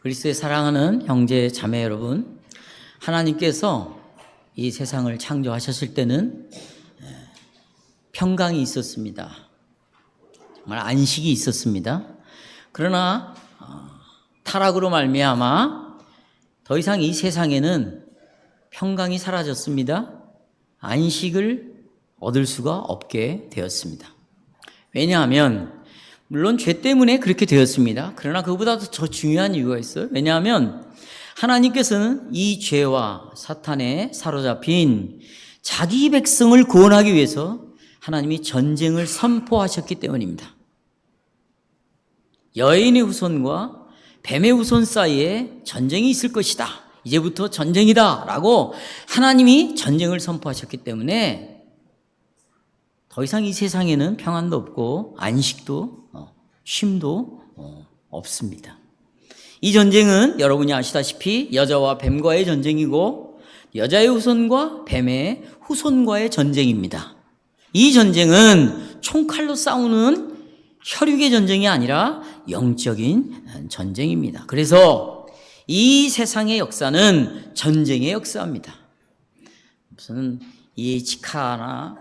그리스도의 사랑하는 형제 자매 여러분, 하나님께서 이 세상을 창조하셨을 때는 평강이 있었습니다. 정말 안식이 있었습니다. 그러나 타락으로 말미암아 더 이상 이 세상에는 평강이 사라졌습니다. 안식을 얻을 수가 없게 되었습니다. 왜냐하면 물론 죄 때문에 그렇게 되었습니다. 그러나 그보다도 더 중요한 이유가 있어요. 왜냐하면 하나님께서는 이 죄와 사탄에 사로잡힌 자기 백성을 구원하기 위해서 하나님이 전쟁을 선포하셨기 때문입니다. 여인의 후손과 뱀의 후손 사이에 전쟁이 있을 것이다. 이제부터 전쟁이다 라고 하나님이 전쟁을 선포하셨기 때문에 더 이상 이 세상에는 평안도 없고 안식도 쉼도 없습니다. 이 전쟁은 여러분이 아시다시피 여자와 뱀과의 전쟁이고 여자의 후손과 뱀의 후손과의 전쟁입니다. 이 전쟁은 총칼로 싸우는 혈육의 전쟁이 아니라 영적인 전쟁입니다. 그래서 이 세상의 역사는 전쟁의 역사입니다. 무슨 이에치카나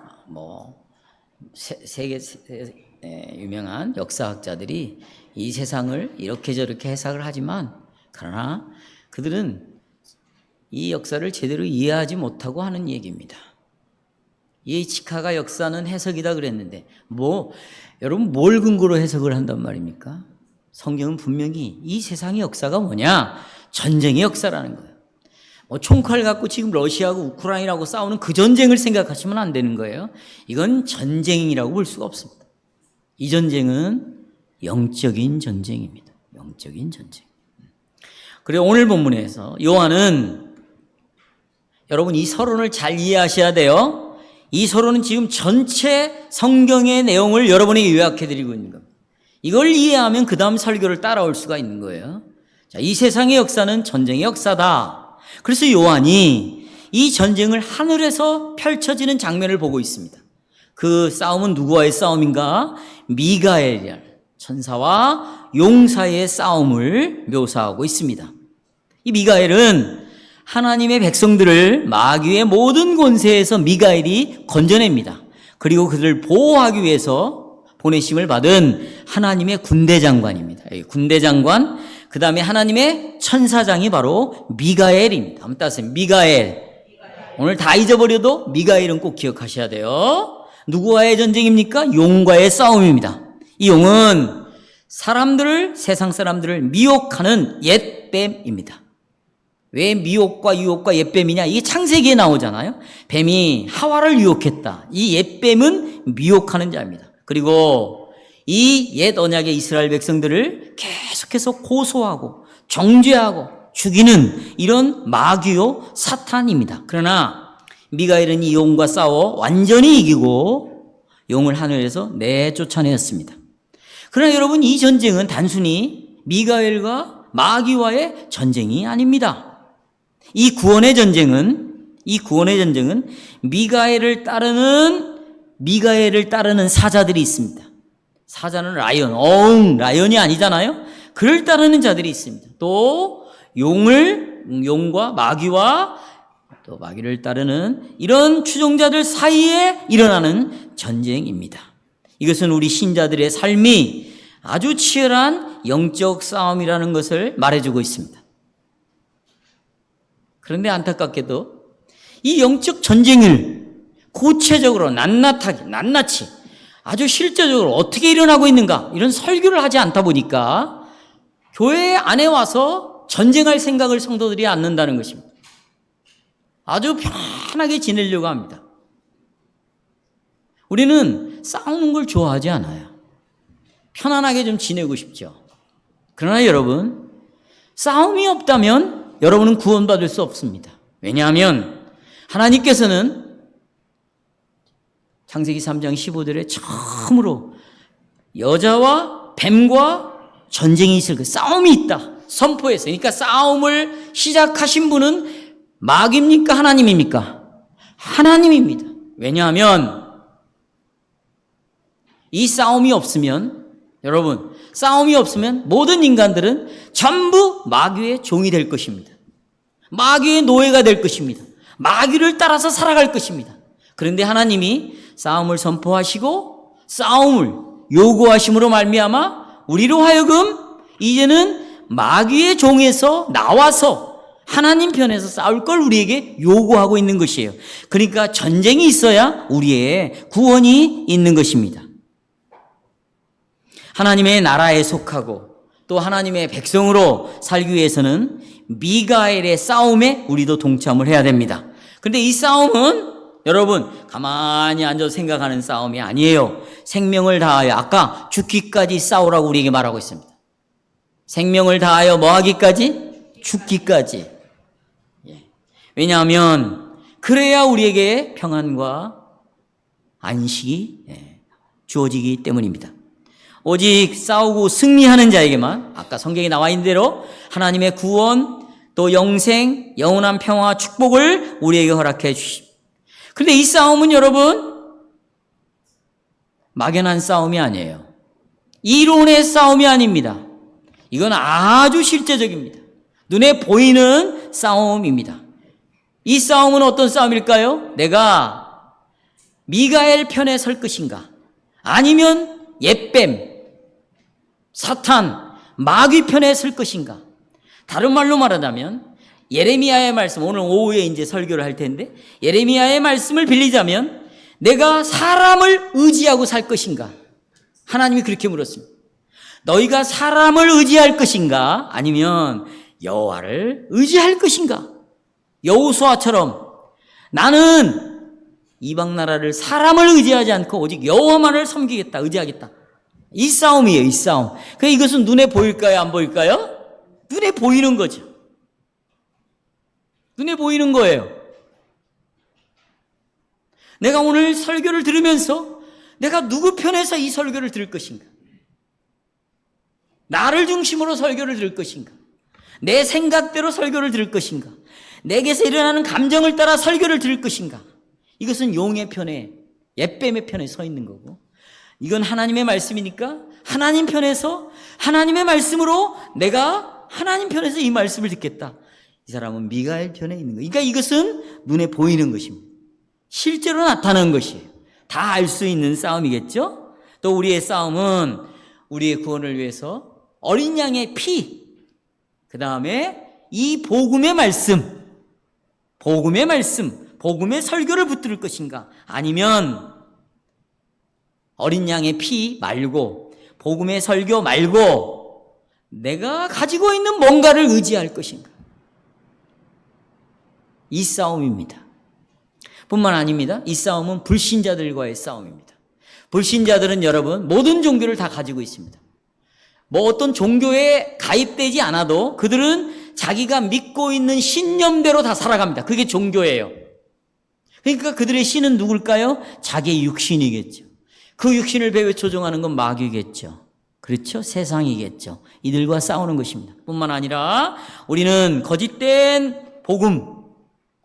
세계 유명한 역사학자들이 이 세상을 이렇게 저렇게 해석을 하지만 그러나 그들은 이 역사를 제대로 이해하지 못하고 하는 얘기입니다. 이에치카가 역사는 해석이다 그랬는데 여러분 뭘 근거로 해석을 한단 말입니까? 성경은 분명히 이 세상의 역사가 뭐냐? 전쟁의 역사라는 거예요. 총칼 갖고 지금 러시아하고 우크라이나하고 싸우는 그 전쟁을 생각하시면 안 되는 거예요. 이건 전쟁이라고 볼 수가 없습니다. 이 전쟁은 영적인 전쟁입니다. 영적인 전쟁. 그리고 오늘 본문에서 요한은 여러분 이 서론을 잘 이해하셔야 돼요. 이 서론은 지금 전체 성경의 내용을 여러분에게 요약해드리고 있는 겁니다. 이걸 이해하면 그 다음 설교를 따라올 수가 있는 거예요. 자, 이 세상의 역사는 전쟁의 역사다. 그래서 요한이 이 전쟁을 하늘에서 펼쳐지는 장면을 보고 있습니다. 그 싸움은 누구와의 싸움인가? 미가엘이라는 천사와 용 사이의 싸움을 묘사하고 있습니다. 이 미가엘은 하나님의 백성들을 마귀의 모든 권세에서 미가엘이 건져냅니다. 그리고 그들을 보호하기 위해서 보내심을 받은 하나님의 군대 장관입니다. 군대 장관, 그 다음에 하나님의 천사장이 바로 미가엘입니다. 한번 따세요. 미가엘. 오늘 다 잊어버려도 미가엘은 꼭 기억하셔야 돼요. 누구와의 전쟁입니까? 용과의 싸움입니다. 이 용은 세상 사람들을 미혹하는 옛뱀입니다. 왜 미혹과 유혹과 옛뱀이냐? 이게 창세기에 나오잖아요. 뱀이 하와를 유혹했다. 이 옛뱀은 미혹하는 자입니다. 그리고 이 옛 언약의 이스라엘 백성들을 계속해서 고소하고 정죄하고 죽이는 이런 마귀요 사탄입니다. 그러나 미가엘은 이 용과 싸워 완전히 이기고 용을 하늘에서 내쫓아내었습니다. 그러나 여러분 이 전쟁은 단순히 미가엘과 마귀와의 전쟁이 아닙니다. 이 구원의 전쟁은 미가엘을 따르는 사자들이 있습니다. 사자는 라이언이 아니잖아요. 그를 따르는 자들이 있습니다. 또 용과 마귀와 또 마귀를 따르는 이런 추종자들 사이에 일어나는 전쟁입니다. 이것은 우리 신자들의 삶이 아주 치열한 영적 싸움이라는 것을 말해주고 있습니다. 그런데 안타깝게도 이 영적 전쟁을 구체적으로 낱낱이 아주 실제적으로 어떻게 일어나고 있는가 이런 설교를 하지 않다 보니까 교회 안에 와서 전쟁할 생각을 성도들이 않는다는 것입니다. 아주 편하게 지내려고 합니다. 우리는 싸우는 걸 좋아하지 않아요. 편안하게 좀 지내고 싶죠. 그러나 여러분, 싸움이 없다면 여러분은 구원받을 수 없습니다. 왜냐하면 하나님께서는 창세기 3장 15절에 처음으로 여자와 뱀과 전쟁이 있을 그 싸움이 있다 선포했어요. 그러니까 싸움을 시작하신 분은 마귀입니까? 하나님입니까? 하나님입니다. 왜냐하면 이 싸움이 없으면 여러분 싸움이 없으면 모든 인간들은 전부 마귀의 종이 될 것입니다. 마귀의 노예가 될 것입니다. 마귀를 따라서 살아갈 것입니다. 그런데 하나님이 싸움을 선포하시고 싸움을 요구하심으로 말미암아 우리로 하여금 이제는 마귀의 종에서 나와서 하나님 편에서 싸울 걸 우리에게 요구하고 있는 것이에요. 그러니까 전쟁이 있어야 우리의 구원이 있는 것입니다. 하나님의 나라에 속하고 또 하나님의 백성으로 살기 위해서는 미가엘의 싸움에 우리도 동참을 해야 됩니다. 그런데 이 싸움은 여러분 가만히 앉아서 생각하는 싸움이 아니에요. 생명을 다하여 아까 죽기까지 싸우라고 우리에게 말하고 있습니다. 생명을 다하여 뭐 하기까지? 죽기까지. 왜냐하면 그래야 우리에게 평안과 안식이 주어지기 때문입니다. 오직 싸우고 승리하는 자에게만 아까 성경에 나와 있는 대로 하나님의 구원 또 영생, 영원한 평화와 축복을 우리에게 허락해 주십니다. 그런데 이 싸움은 여러분 막연한 싸움이 아니에요. 이론의 싸움이 아닙니다. 이건 아주 실제적입니다. 눈에 보이는 싸움입니다. 이 싸움은 어떤 싸움일까요? 내가 미가엘 편에 설 것인가? 아니면 옛뱀, 사탄, 마귀 편에 설 것인가? 다른 말로 말하자면 예레미야의 말씀, 오늘 오후에 이제 설교를 할 텐데 예레미야의 말씀을 빌리자면 내가 사람을 의지하고 살 것인가? 하나님이 그렇게 물었습니다. 너희가 사람을 의지할 것인가? 아니면 여호와를 의지할 것인가? 여호수아처럼 나는 이방 나라를 사람을 의지하지 않고 오직 여호와만을 섬기겠다, 의지하겠다. 이 싸움이에요, 이 싸움. 그러니까 이것은 눈에 보일까요, 안 보일까요? 눈에 보이는 거죠. 눈에 보이는 거예요. 내가 오늘 설교를 들으면서 내가 누구 편에서 이 설교를 들을 것인가? 나를 중심으로 설교를 들을 것인가? 내 생각대로 설교를 들을 것인가? 내게서 일어나는 감정을 따라 설교를 들을 것인가? 이것은 용의 편에, 옛뱀의 편에 서 있는 거고, 이건 하나님의 말씀이니까 하나님 편에서 하나님의 말씀으로 내가 하나님 편에서 이 말씀을 듣겠다. 이 사람은 미가엘 편에 있는 거예요. 그러니까 이것은 눈에 보이는 것입니다. 실제로 나타나는 것이에요. 다 알 수 있는 싸움이겠죠? 또 우리의 싸움은 우리의 구원을 위해서 어린 양의 피, 그 다음에 이 복음의 말씀, 복음의 설교를 붙들 것인가? 아니면 어린 양의 피 말고 복음의 설교 말고 내가 가지고 있는 뭔가를 의지할 것인가? 이 싸움입니다. 뿐만 아닙니다. 이 싸움은 불신자들과의 싸움입니다. 불신자들은 여러분 모든 종교를 다 가지고 있습니다. 뭐 어떤 종교에 가입되지 않아도 그들은 자기가 믿고 있는 신념대로 다 살아갑니다. 그게 종교예요. 그러니까 그들의 신은 누굴까요? 자기의 육신이겠죠. 그 육신을 배에 조종하는 건 마귀겠죠. 그렇죠? 세상이겠죠. 이들과 싸우는 것입니다. 뿐만 아니라 우리는 거짓된 복음,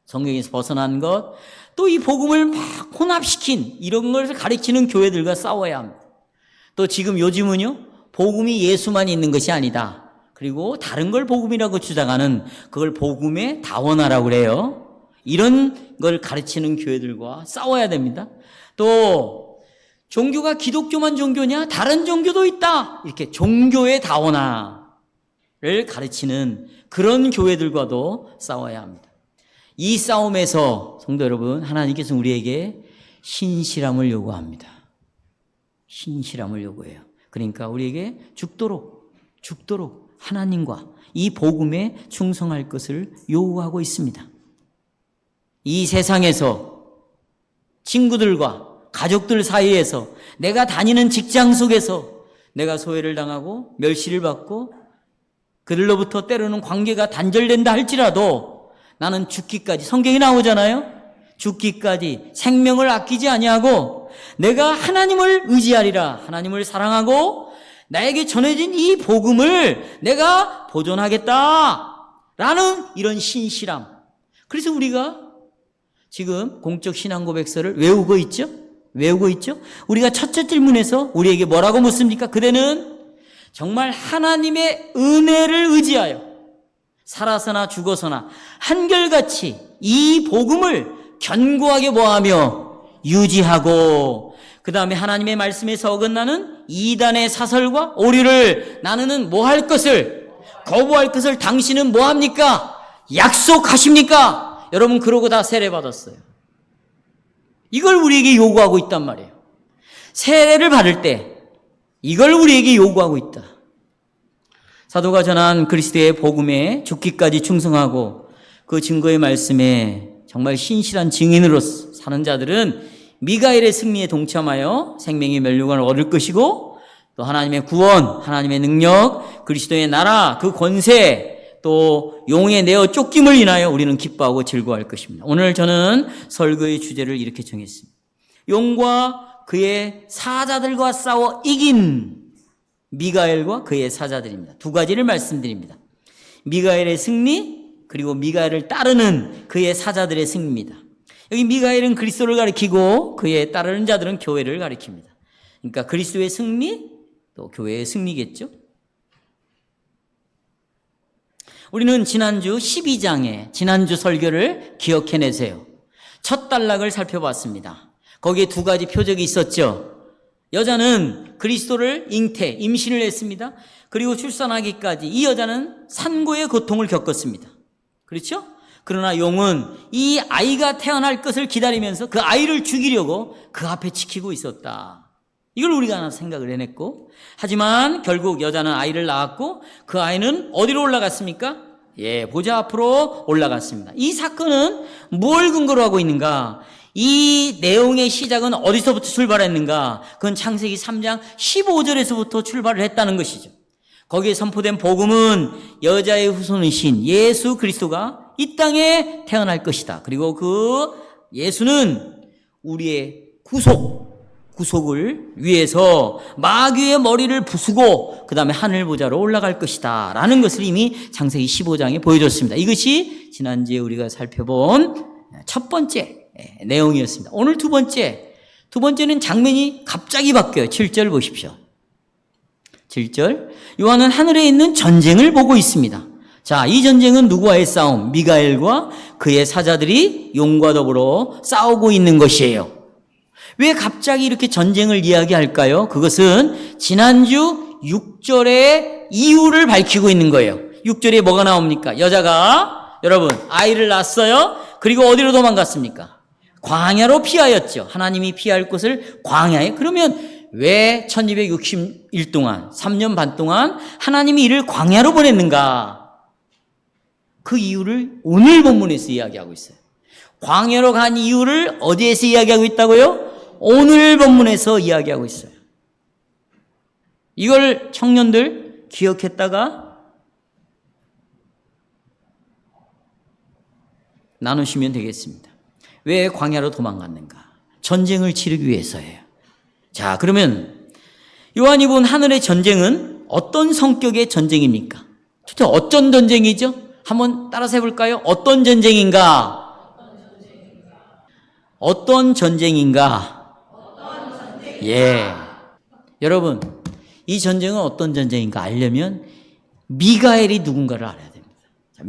성경에서 벗어난 것, 또 이 복음을 막 혼합시킨 이런 것을 가르치는 교회들과 싸워야 합니다. 또 지금 요즘은요, 복음이 예수만 있는 것이 아니다. 그리고 다른 걸 복음이라고 주장하는 그걸 복음의 다원화라고 그래요. 이런 걸 가르치는 교회들과 싸워야 됩니다. 또 종교가 기독교만 종교냐? 다른 종교도 있다. 이렇게 종교의 다원화를 가르치는 그런 교회들과도 싸워야 합니다. 이 싸움에서 성도 여러분, 하나님께서 우리에게 신실함을 요구합니다. 신실함을 요구해요. 그러니까 우리에게 죽도록 하나님과 이 복음에 충성할 것을 요구하고 있습니다. 이 세상에서 친구들과 가족들 사이에서 내가 다니는 직장 속에서 내가 소외를 당하고 멸시를 받고 그들로부터 때로는 관계가 단절된다 할지라도 나는 죽기까지, 성경이 나오잖아요. 죽기까지 생명을 아끼지 아니하고 내가 하나님을 의지하리라. 하나님을 사랑하고 나에게 전해진 이 복음을 내가 보존하겠다라는 이런 신실함. 그래서 우리가 지금 공적 신앙 고백서를 외우고 있죠. 우리가 첫째 질문에서 우리에게 뭐라고 묻습니까? 그대는 정말 하나님의 은혜를 의지하여 살아서나 죽어서나 한결같이 이 복음을 견고하게 뭐하며 유지하고, 그 다음에 하나님의 말씀에서 어긋나는 이단의 사설과 오류를 나누는 뭐할 것을, 거부할 것을 당신은 뭐합니까? 약속하십니까? 여러분 그러고 다 세례받았어요. 이걸 우리에게 요구하고 있단 말이에요. 세례를 받을 때 이걸 우리에게 요구하고 있다. 사도가 전한 그리스도의 복음에 죽기까지 충성하고 그 증거의 말씀에 정말 신실한 증인으로 사는 자들은 미가엘의 승리에 동참하여 생명의 면류관을 얻을 것이고, 또 하나님의 구원, 하나님의 능력, 그리스도의 나라, 그 권세, 또 용에 내어 쫓김을 인하여 우리는 기뻐하고 즐거워할 것입니다. 오늘 저는 설교의 주제를 이렇게 정했습니다. 용과 그의 사자들과 싸워 이긴 미가엘과 그의 사자들입니다. 두 가지를 말씀드립니다. 미가엘의 승리, 그리고 미가엘을 따르는 그의 사자들의 승리입니다. 여기 미가엘은 그리스도를 가리키고 그의 따르는 자들은 교회를 가리킵니다. 그러니까 그리스도의 승리, 또 교회의 승리겠죠. 우리는 지난주 12장에 지난주 설교를 기억해내세요. 첫 단락을 살펴봤습니다. 거기에 두 가지 표적이 있었죠. 여자는 그리스도를 임신을 했습니다. 그리고 출산하기까지 이 여자는 산고의 고통을 겪었습니다. 그렇죠? 그러나 용은 이 아이가 태어날 것을 기다리면서 그 아이를 죽이려고 그 앞에 지키고 있었다. 이걸 우리가 하나 생각을 해냈고, 하지만 결국 여자는 아이를 낳았고 그 아이는 어디로 올라갔습니까? 보좌 앞으로 올라갔습니다. 이 사건은 뭘 근거로 하고 있는가? 이 내용의 시작은 어디서부터 출발했는가? 그건 창세기 3장 15절에서부터 출발을 했다는 것이죠. 거기에 선포된 복음은 여자의 후손이신 예수 그리스도가 이 땅에 태어날 것이다. 그리고 그 예수는 우리의 구속을 위해서 마귀의 머리를 부수고 그 다음에 하늘 보좌로 올라갈 것이다 라는 것을 이미 창세기 15장에 보여줬습니다. 이것이 지난주에 우리가 살펴본 첫 번째 내용이었습니다. 오늘 두 번째는 장면이 갑자기 바뀌어요. 7절 보십시오. 7절, 요한은 하늘에 있는 전쟁을 보고 있습니다. 자, 이 전쟁은 누구와의 싸움? 미가엘과 그의 사자들이 용과 더불어 싸우고 있는 것이에요. 왜 갑자기 이렇게 전쟁을 이야기할까요? 그것은 지난주 6절의 이유를 밝히고 있는 거예요. 6절에 뭐가 나옵니까? 여자가 여러분 아이를 낳았어요. 그리고 어디로 도망갔습니까? 광야로 피하였죠. 하나님이 피할 곳을 광야에. 그러면 왜 1260일 동안 3년 반 동안 하나님이 이를 광야로 보냈는가? 그 이유를 오늘 본문에서 이야기하고 있어요. 광야로 간 이유를 어디에서 이야기하고 있다고요? 오늘 본문에서 이야기하고 있어요. 이걸 청년들 기억했다가 나누시면 되겠습니다. 왜 광야로 도망갔는가? 전쟁을 치르기 위해서예요. 자, 그러면 요한이 본 하늘의 전쟁은 어떤 성격의 전쟁입니까? 도대체 어떤 전쟁이죠? 한번 따라서 해볼까요? 어떤 전쟁인가? 어떤 전쟁인가? 여러분, 이 전쟁은 어떤 전쟁인가 알려면 미가엘이 누군가를 알아야 됩니다. 자,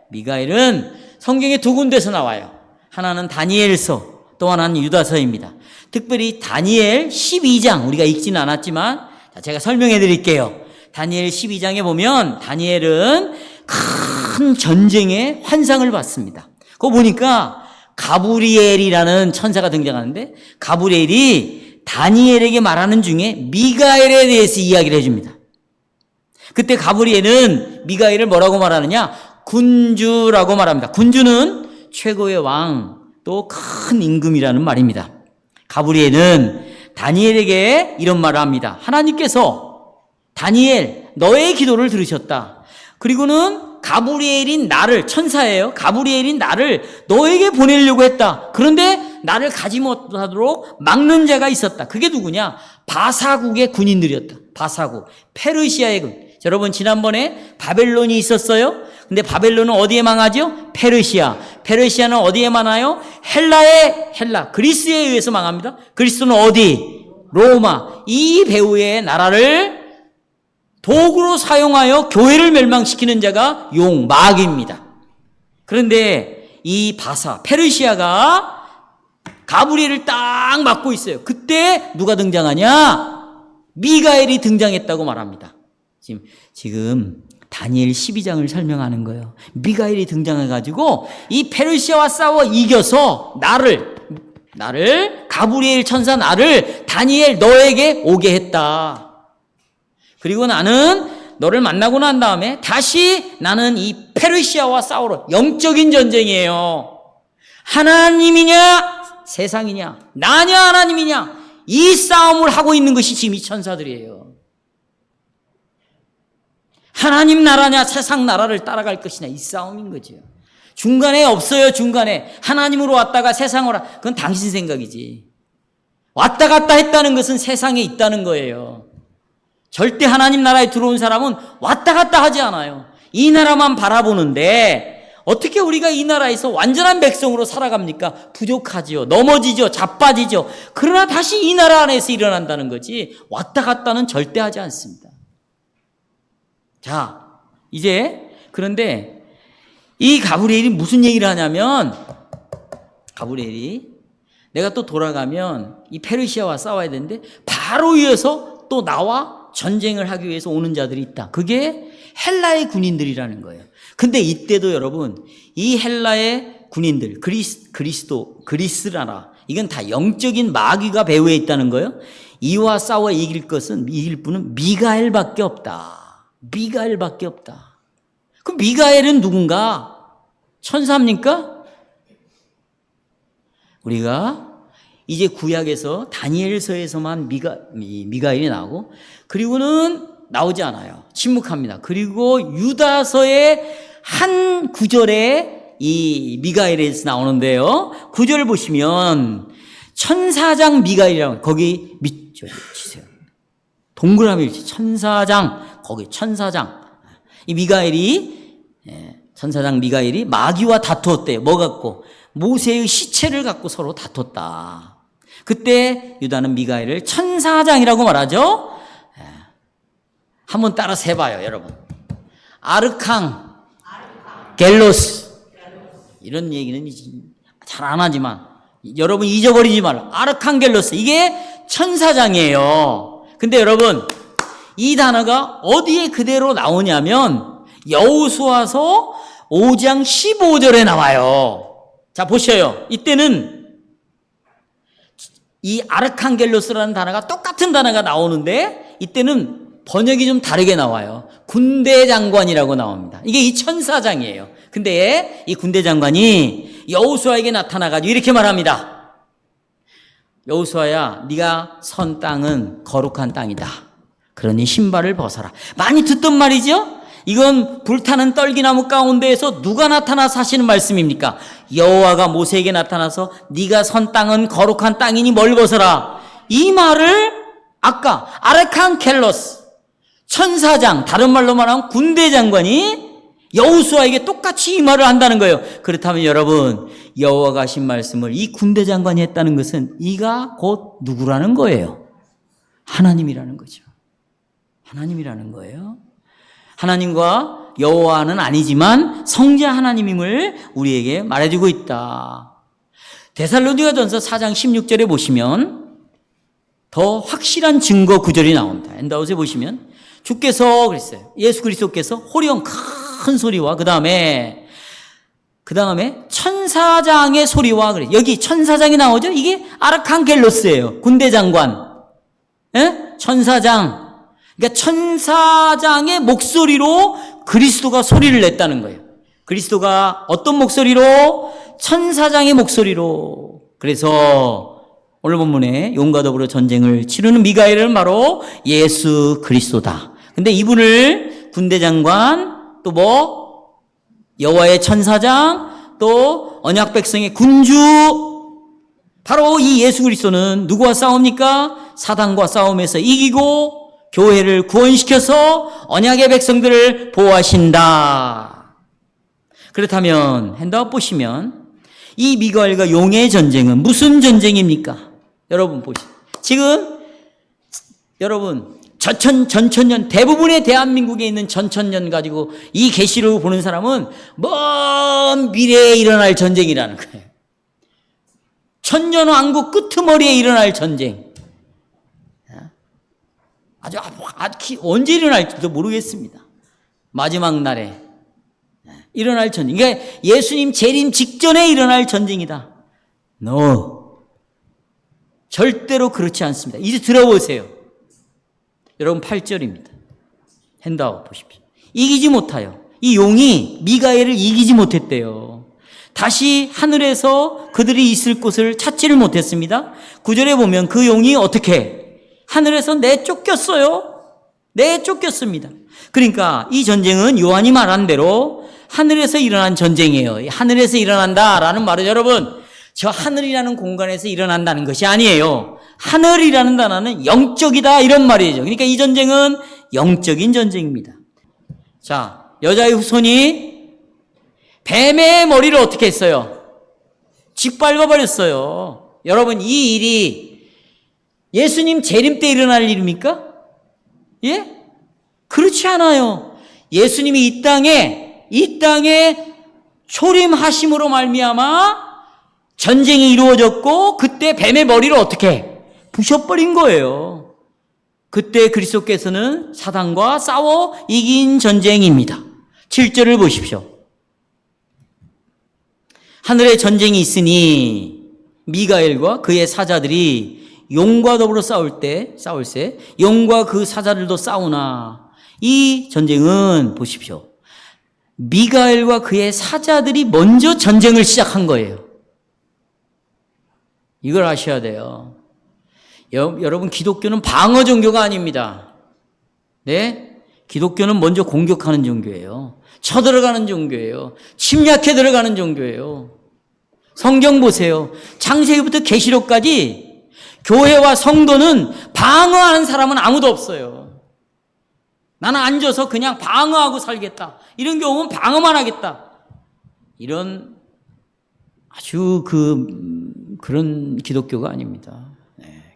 미가엘은 성경에 두 군데서 나와요. 하나는 다니엘서, 또 하나는 유다서입니다. 특별히 다니엘 12장, 우리가 읽지는 않았지만 제가 설명해 드릴게요. 다니엘 12장에 보면 다니엘은 큰 전쟁의 환상을 봤습니다. 그거 보니까 가브리엘이라는 천사가 등장하는데, 가브리엘이 다니엘에게 말하는 중에 미가엘에 대해서 이야기를 해줍니다. 그때 가브리엘은 미가엘을 뭐라고 말하느냐? 군주라고 말합니다. 군주는 최고의 왕, 또 큰 임금이라는 말입니다. 가브리엘은 다니엘에게 이런 말을 합니다. 하나님께서 다니엘 너의 기도를 들으셨다. 그리고는 가브리엘인 나를, 천사예요. 가브리엘인 나를 너에게 보내려고 했다. 그런데 나를 가지 못하도록 막는 자가 있었다. 그게 누구냐? 바사국의 군인들이었다. 바사국, 페르시아의 군. 여러분 지난번에 바벨론이 있었어요. 근데 바벨론은 어디에 망하죠? 페르시아는 어디에 망하요? 헬라, 그리스에 의해서 망합니다. 그리스는 어디? 로마. 이 배후의 나라를 도구로 사용하여 교회를 멸망시키는 자가 마귀입니다. 그런데 이 바사, 페르시아가 가브리엘을 딱 막고 있어요. 그때 누가 등장하냐? 미가엘이 등장했다고 말합니다. 지금 다니엘 12장을 설명하는 거예요. 미가엘이 등장해가지고 이 페르시아와 싸워 이겨서 나를 가브리엘 천사 나를 다니엘 너에게 오게 했다. 그리고 나는 너를 만나고 난 다음에 다시 나는 이 페르시아와 싸우러, 영적인 전쟁이에요. 하나님이냐 세상이냐, 나냐 하나님이냐, 이 싸움을 하고 있는 것이 지금 이 천사들이에요. 하나님 나라냐 세상 나라를 따라갈 것이냐, 이 싸움인 거죠. 중간에 없어요. 중간에 하나님으로 왔다가 세상으로, 그건 당신 생각이지. 왔다 갔다 했다는 것은 세상에 있다는 거예요. 절대 하나님 나라에 들어온 사람은 왔다 갔다 하지 않아요. 이 나라만 바라보는데 어떻게 우리가 이 나라에서 완전한 백성으로 살아갑니까? 부족하지요. 넘어지죠. 자빠지죠. 그러나 다시 이 나라 안에서 일어난다는 거지 왔다 갔다는 절대 하지 않습니다. 자, 이제 그런데 이 가브리엘이 무슨 얘기를 하냐면, 가브리엘이 내가 또 돌아가면 이 페르시아와 싸워야 되는데 바로 위에서 또 나와 전쟁을 하기 위해서 오는 자들이 있다. 그게 헬라의 군인들이라는 거예요. 근데 이때도 여러분, 이 헬라의 군인들, 그리스 나라, 이건 다 영적인 마귀가 배후에 있다는 거예요. 이와 싸워 이길 분은 미가엘밖에 없다. 미가엘밖에 없다. 그럼 미가엘은 누군가? 천사입니까? 우리가 이제 구약에서 다니엘서에서만 미가엘이 나오고, 그리고는 나오지 않아요. 침묵합니다. 그리고 유다서의 한 구절에 이 미가엘에서 나오는데요. 구절을 보시면 천사장 미가엘이라고, 거기 치세요. 동그라미 천사장, 거기 천사장. 이 미가엘이, 천사장 미가엘이 마귀와 다투었대요. 뭐 갖고? 모세의 시체를 갖고 서로 다퉜다. 그때 유다는 미가엘을 천사장이라고 말하죠. 한번 따라 세봐요, 여러분. 아르캉 겔로스. 이런 얘기는 잘 안 하지만 여러분 잊어버리지 말라. 아르캉 겔로스, 이게 천사장이에요. 근데 여러분, 이 단어가 어디에 그대로 나오냐면 여호수아서 5장 15절에 나와요. 자, 보셔요. 이때는 이 아르칸겔로스라는 단어가 똑같은 단어가 나오는데 이때는 번역이 좀 다르게 나와요. 군대 장관이라고 나옵니다. 이게 이 천사장이에요. 근데 이 군대 장관이 여호수아에게 나타나가지고 이렇게 말합니다. 여호수아야, 네가 선 땅은 거룩한 땅이다. 그러니 신발을 벗어라. 많이 듣던 말이죠? 이건 불타는 떨기나무 가운데에서 누가 나타나서 하시는 말씀입니까? 여호와가 모세에게 나타나서 네가 선 땅은 거룩한 땅이니 뭘 벗어라. 이 말을 아까 아르칸켈로스, 천사장, 다른 말로 말하면 군대 장관이 여호수아에게 똑같이 이 말을 한다는 거예요. 그렇다면 여러분, 여호와가 하신 말씀을 이 군대 장관이 했다는 것은 이가 곧 누구라는 거예요? 하나님이라는 거죠. 하나님이라는 거예요. 하나님과 여호와는 아니지만 성자 하나님임을 우리에게 말해주고 있다. 데살로니가전서 4장 16절에 보시면 더 확실한 증거 구절이 나옵니다. 엔다웃에 보시면 주께서 그랬어요. 예수 그리스도께서 호리영 큰 소리와 그 다음에 천사장의 소리와 그래. 여기 천사장이 나오죠. 이게 아르칸겔로스예요. 군대 장관, 천사장. 그러니까 천사장의 목소리로 그리스도가 소리를 냈다는 거예요. 그리스도가 어떤 목소리로? 천사장의 목소리로. 그래서 오늘 본문에 용과 더불어 전쟁을 치르는 미가엘은 바로 예수 그리스도다. 근데 이분을 군대 장관, 또 여호와의 천사장, 또 언약 백성의 군주, 바로 이 예수 그리스도는 누구와 싸웁니까? 사단과 싸움에서 이기고 교회를 구원시켜서 언약의 백성들을 보호하신다. 그렇다면 핸드아웃 보시면 이 미가엘과 용의 전쟁은 무슨 전쟁입니까? 여러분 보시죠. 지금 여러분 전천년, 대부분의 대한민국에 있는 전천년 가지고 이 계시록을 보는 사람은 먼 미래에 일어날 전쟁이라는 거예요. 천년왕국 끄트머리에 일어날 전쟁. 아주 언제 일어날지도 모르겠습니다. 마지막 날에 일어날 전쟁. 그러니까 예수님 재림 직전에 일어날 전쟁이다. No. 절대로 그렇지 않습니다. 이제 들어보세요. 여러분 8절입니다. 핸드아웃 보십시오. 이기지 못하여. 이 용이 미가엘을 이기지 못했대요. 다시 하늘에서 그들이 있을 곳을 찾지를 못했습니다. 9절에 보면 그 용이 어떻게 하늘에서 내쫓겼어요. 내쫓겼습니다. 그러니까 이 전쟁은 요한이 말한 대로 하늘에서 일어난 전쟁이에요. 하늘에서 일어난다라는 말은 여러분 저 하늘이라는 공간에서 일어난다는 것이 아니에요. 하늘이라는 단어는 영적이다 이런 말이죠. 그러니까 이 전쟁은 영적인 전쟁입니다. 자, 여자의 후손이 뱀의 머리를 어떻게 했어요? 짓밟아 버렸어요. 여러분 이 일이 예수님 재림 때 일어날 일입니까? 예? 그렇지 않아요. 예수님이 이 땅에 초림하심으로 말미암아 전쟁이 이루어졌고 그때 뱀의 머리를 어떻게 부셔버린 거예요. 그때 그리스도께서는 사단과 싸워 이긴 전쟁입니다. 7절을 보십시오. 하늘에 전쟁이 있으니 미가엘과 그의 사자들이 용과 더불어 싸울세 용과 그 사자들도 싸우나 이 전쟁은 보십시오. 미가엘과 그의 사자들이 먼저 전쟁을 시작한 거예요. 이걸 아셔야 돼요. 여러분 기독교는 방어 종교가 아닙니다. 네? 기독교는 먼저 공격하는 종교예요. 쳐들어가는 종교예요. 침략해 들어가는 종교예요. 성경 보세요. 창세기부터 계시록까지 교회와 성도는 방어하는 사람은 아무도 없어요. 나는 앉아서 그냥 방어하고 살겠다. 이런 경우는 방어만 하겠다. 이런 아주 그런 기독교가 아닙니다.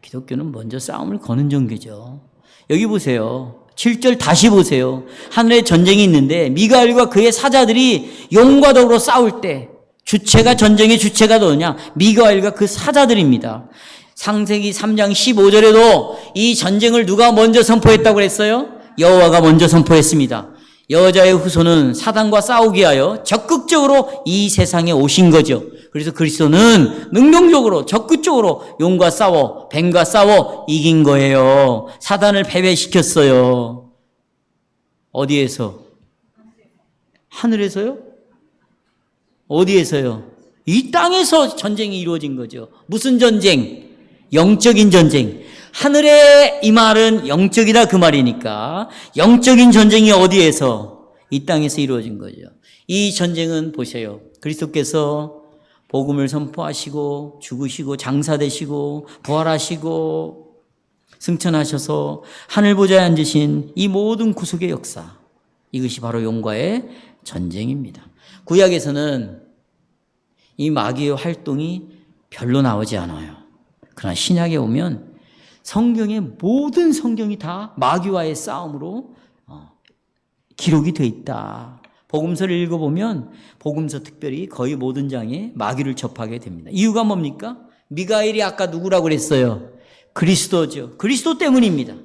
기독교는 먼저 싸움을 거는 종교죠. 여기 보세요. 7절 다시 보세요. 하늘에 전쟁이 있는데 미가엘과 그의 사자들이 용과 더불어 싸울 때 전쟁의 주체가 누구냐? 미가엘과 그 사자들입니다. 창세기 3장 15절에도 이 전쟁을 누가 먼저 선포했다고 그랬어요? 여호와가 먼저 선포했습니다. 여자의 후손은 사단과 싸우기 위하여 적극적으로 이 세상에 오신 거죠. 그래서 그리스도는 능동적으로 적극적으로 용과 싸워 뱀과 싸워 이긴 거예요. 사단을 패배시켰어요. 어디에서? 하늘에서요? 어디에서요? 이 땅에서 전쟁이 이루어진 거죠. 무슨 전쟁? 영적인 전쟁. 하늘에 이 말은 영적이다 그 말이니까 영적인 전쟁이 어디에서? 이 땅에서 이루어진 거죠. 이 전쟁은 보세요. 그리스도께서 복음을 선포하시고 죽으시고 장사되시고 부활하시고 승천하셔서 하늘 보좌에 앉으신 이 모든 구속의 역사, 이것이 바로 용과의 전쟁입니다. 구약에서는 이 마귀의 활동이 별로 나오지 않아요. 그러나 신약에 오면 성경의 모든 성경이 다 마귀와의 싸움으로 기록이 돼 있다. 복음서를 읽어보면 복음서 특별히 거의 모든 장에 마귀를 접하게 됩니다. 이유가 뭡니까? 미가엘이 아까 누구라고 그랬어요? 그리스도죠. 그리스도 때문입니다.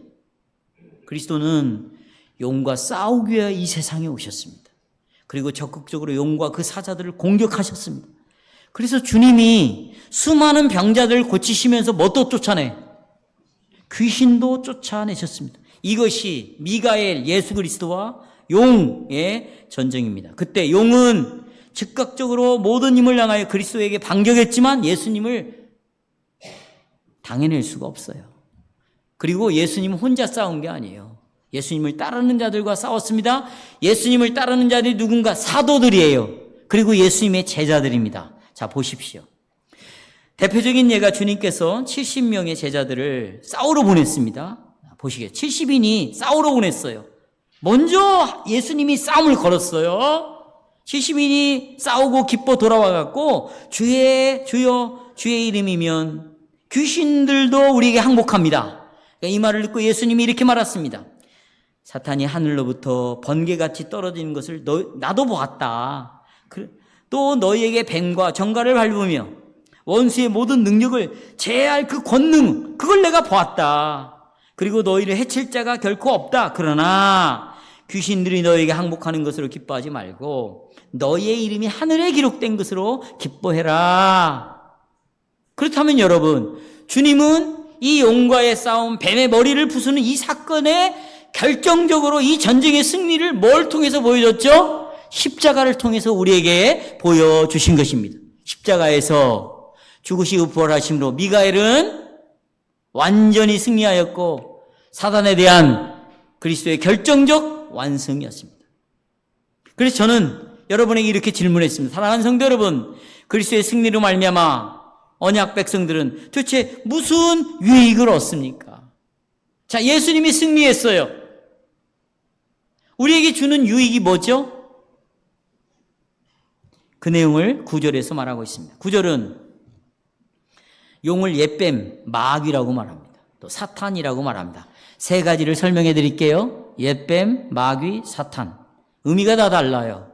그리스도는 용과 싸우기 위해 이 세상에 오셨습니다. 그리고 적극적으로 용과 그 사자들을 공격하셨습니다. 그래서 주님이 수많은 병자들을 고치시면서 뭣도 쫓아내? 귀신도 쫓아내셨습니다. 이것이 미가엘 예수 그리스도와 용의 전쟁입니다. 그때 용은 즉각적으로 모든 힘을 향하여 그리스도에게 반격했지만 예수님을 당해낼 수가 없어요. 그리고 예수님은 혼자 싸운 게 아니에요. 예수님을 따르는 자들과 싸웠습니다. 예수님을 따르는 자들이 누군가? 사도들이에요. 그리고 예수님의 제자들입니다. 자, 보십시오. 대표적인 예가 주님께서 70명의 제자들을 싸우러 보냈습니다. 보시게 70인이 싸우러 보냈어요. 먼저 예수님이 싸움을 걸었어요. 70인이 싸우고 기뻐 돌아와갖고 주여 주의 이름이면 귀신들도 우리에게 항복합니다. 이 말을 듣고 예수님이 이렇게 말했습니다. 사탄이 하늘로부터 번개같이 떨어지는 것을 나도 보았다. 또 너희에게 뱀과 정갈을 밟으며 원수의 모든 능력을 제할 그 권능, 그걸 내가 보았다. 그리고 너희를 해칠 자가 결코 없다. 그러나 귀신들이 너희에게 항복하는 것으로 기뻐하지 말고 너희의 이름이 하늘에 기록된 것으로 기뻐해라. 그렇다면 여러분, 주님은 이 용과의 싸움, 뱀의 머리를 부수는 이 사건에 결정적으로 이 전쟁의 승리를 뭘 통해서 보여줬죠? 십자가를 통해서 우리에게 보여주신 것입니다. 십자가에서 죽으시고 부활하심으로 미가엘은 완전히 승리하였고 사단에 대한 그리스도의 결정적 완성이었습니다. 그래서 저는 여러분에게 이렇게 질문했습니다. 사랑하는 성도 여러분, 그리스도의 승리로 말미암아 언약 백성들은 도대체 무슨 유익을 얻습니까? 자, 예수님이 승리했어요. 우리에게 주는 유익이 뭐죠? 그 내용을 9절에서 말하고 있습니다. 9절은 용을 옛뱀, 마귀라고 말합니다. 또 사탄이라고 말합니다. 세 가지를 설명해 드릴게요. 옛뱀, 마귀, 사탄. 의미가 다 달라요.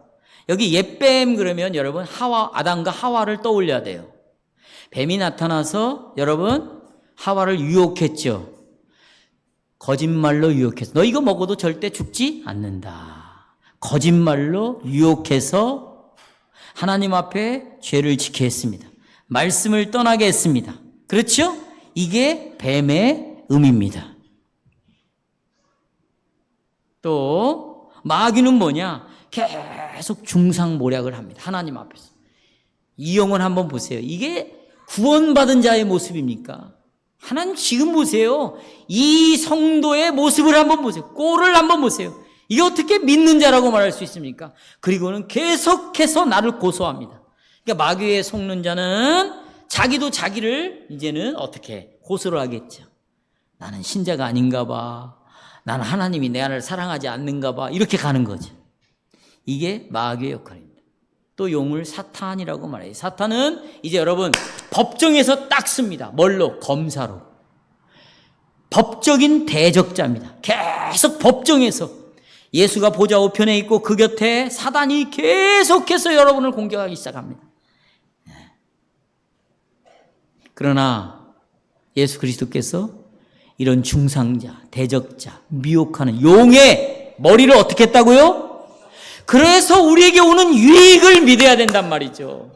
여기 옛뱀 그러면 여러분 아담과 하와를 떠올려야 돼요. 뱀이 나타나서 여러분 하와를 유혹했죠. 거짓말로 유혹해서 너 이거 먹어도 절대 죽지 않는다. 거짓말로 유혹해서 하나님 앞에 죄를 지게 했습니다. 말씀을 떠나게 했습니다. 그렇죠? 이게 뱀의 의미입니다. 또 마귀는 뭐냐? 계속 중상모략을 합니다. 하나님 앞에서. 이 영혼 한번 보세요. 이게 구원받은 자의 모습입니까? 하나님 지금 보세요. 이 성도의 모습을 한번 보세요. 꼴을 한번 보세요. 이게 어떻게 믿는 자라고 말할 수 있습니까? 그리고는 계속해서 나를 고소합니다. 그러니까 마귀에 속는 자는 자기도 자기를 이제는 어떻게 고소를 하겠죠. 나는 신자가 아닌가 봐. 나는 하나님이 내 안을 사랑하지 않는가 봐. 이렇게 가는 거죠. 이게 마귀의 역할입니다. 또 용을 사탄이라고 말해요. 사탄은 이제 여러분 법정에서 딱 씁니다. 뭘로? 검사로. 법적인 대적자입니다. 계속 법정에서 예수가 보좌 우편에 있고 그 곁에 사단이 계속해서 여러분을 공격하기 시작합니다. 그러나 예수 그리스도께서 이런 중상자, 대적자, 미혹하는 용의 머리를 어떻게 했다고요? 그래서 우리에게 오는 유익을 믿어야 된단 말이죠.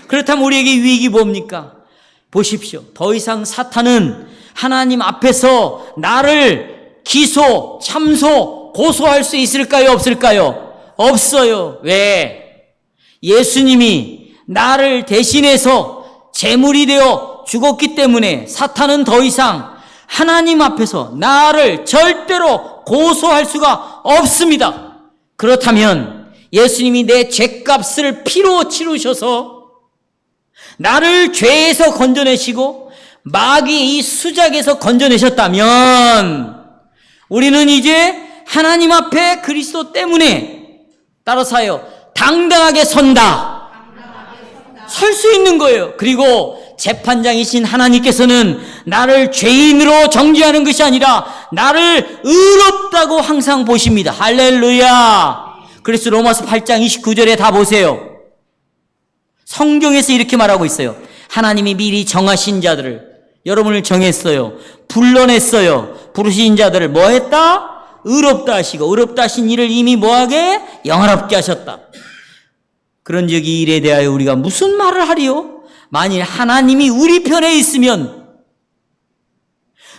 그렇다면 우리에게 유익이 뭡니까? 보십시오. 더 이상 사탄은 하나님 앞에서 나를 기소, 참소, 고소할 수 있을까요? 없을까요? 없어요. 왜? 예수님이 나를 대신해서 제물이 되어 죽었기 때문에 사탄은 더 이상 하나님 앞에서 나를 절대로 고소할 수가 없습니다. 그렇다면 예수님이 내 죄값을 피로 치르셔서 나를 죄에서 건져내시고 마귀의 이 수작에서 건져내셨다면 우리는 이제 하나님 앞에 그리스도 때문에 따라서 하여 당당하게 선다. 설 수 있는 거예요. 그리고 재판장이신 하나님께서는 나를 죄인으로 정죄하는 것이 아니라 나를 의롭다고 항상 보십니다. 할렐루야. 그래서 로마서 8장 29절에 다 보세요. 성경에서 이렇게 말하고 있어요. 하나님이 미리 정하신 자들을, 여러분을 정했어요. 불러냈어요. 부르신 자들을 뭐 했다? 의롭다 하시고, 의롭다 하신 이를 이미 뭐하게? 영화롭게 하셨다. 그런즉 이 일에 대하여 우리가 무슨 말을 하리요? 만일 하나님이 우리 편에 있으면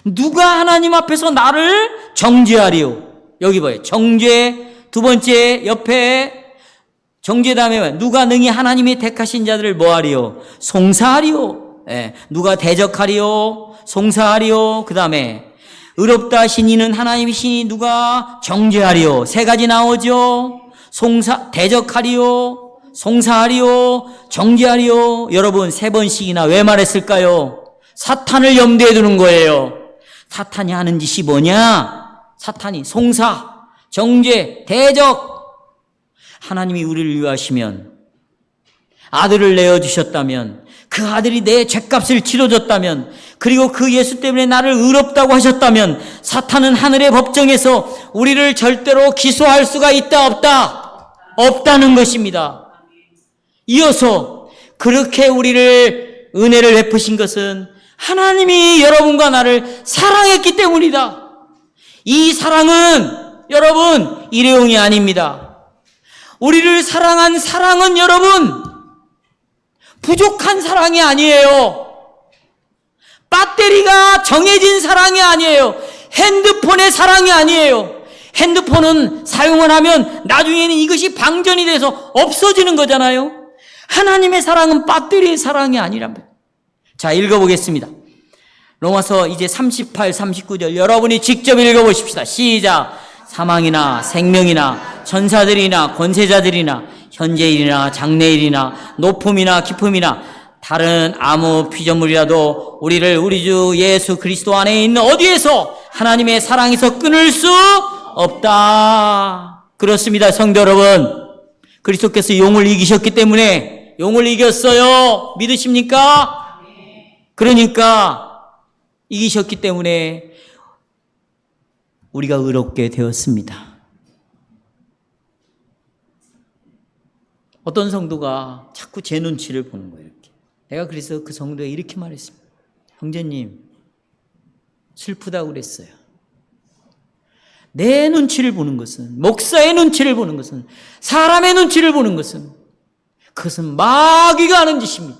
누가 하나님 앞에서 나를 정죄하리요? 여기 봐요. 정죄, 두 번째 옆에 정죄 다음에 누가 능히 하나님이 택하신 자들을 뭐하리요? 송사하리요. 예, 누가 대적하리요? 송사하리요. 그 다음에 의롭다 하신 이는 하나님이시니 누가 정죄하리요? 세 가지 나오죠. 대적하리요, 송사하리요, 정죄하리요. 여러분 세 번씩이나 왜 말했을까요? 사탄을 염두에 두는 거예요. 사탄이 하는 짓이 뭐냐? 사탄이 송사, 정죄, 대적. 하나님이 우리를 위하시면 아들을 내어주셨다면, 그 아들이 내 죗값을 치러줬다면, 그리고 그 예수 때문에 나를 의롭다고 하셨다면 사탄은 하늘의 법정에서 우리를 절대로 기소할 수가 있다 없다? 없다는 것입니다. 이어서 그렇게 우리를 은혜를 베푸신 것은 하나님이 여러분과 나를 사랑했기 때문이다. 이 사랑은 여러분 일회용이 아닙니다. 우리를 사랑한 사랑은 여러분 부족한 사랑이 아니에요. 배터리가 정해진 사랑이 아니에요. 핸드폰의 사랑이 아니에요. 핸드폰은 사용을 하면 나중에는 이것이 방전이 돼서 없어지는 거잖아요. 하나님의 사랑은 배터리의 사랑이 아니랍니다. 자, 읽어보겠습니다. 로마서 이제 38, 39절 여러분이 직접 읽어보십시다. 시작. 사망이나 생명이나 전사들이나 권세자들이나 현재일이나 장래일이나 높음이나 깊음이나 다른 아무 피조물이라도 우리를 우리 주 예수 그리스도 안에 있는 어디에서 하나님의 사랑에서 끊을 수 없다. 그렇습니다. 성도 여러분, 그리스도께서 용을 이기셨기 때문에 용을 이겼어요. 믿으십니까? 그러니까 이기셨기 때문에 우리가 의롭게 되었습니다. 어떤 성도가 자꾸 제 눈치를 보는 거예요. 이렇게. 내가 그래서 그 성도에 이렇게 말했습니다. 형제님, 슬프다고 그랬어요. 내 눈치를 보는 것은, 목사의 눈치를 보는 것은, 사람의 눈치를 보는 것은, 그것은 마귀가 하는 짓입니다.